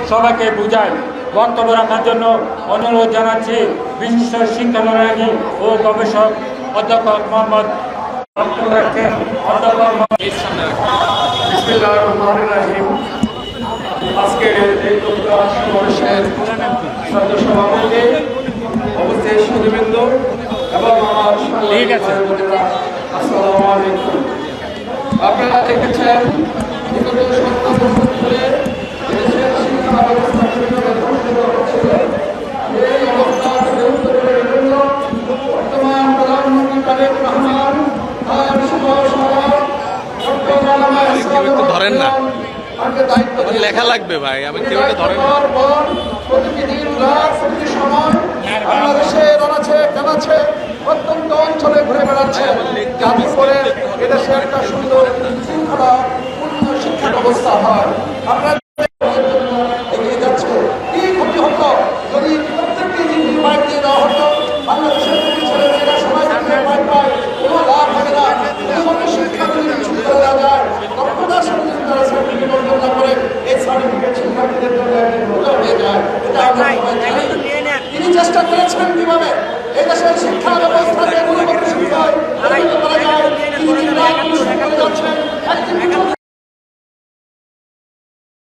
সবাইকে বুঝায়। বক্তব্য রাখার জন্য অনুরোধ জানাচ্ছি বিশিষ্ট শিক্ষানুরাগী ও গবেষক অধ্যক্ষ মোহাম্মদ আজকের এই সমাবেশের সদস্য সভাপতি অবস্থিত সুধীবৃন্দ এবং আমার আসসালামু আলাইকুম। আপনারা দেখেছেন বিগত ৭০ বছর ধরে দেশের শিক্ষা ব্যবস্থা কিভাবে ধ্বংসিত হচ্ছে। এই অবস্থার বিরুদ্ধে জন্য বর্তমান প্রধানমন্ত্রী তারেক রহমান তার ধরেন না, লেখা লাগবে ভাই, আমি কেউ ধরেন প্রতিদিন রাত প্রতি সময় বাংলাদেশের অনাছে কানাছে প্রত্যন্ত অঞ্চলে ঘুরে বেড়াচ্ছে, যাতে করে এদেশে একটা সুন্দর শৃঙ্খলা পূর্ণ শিক্ষা ব্যবস্থা হয়। আমরা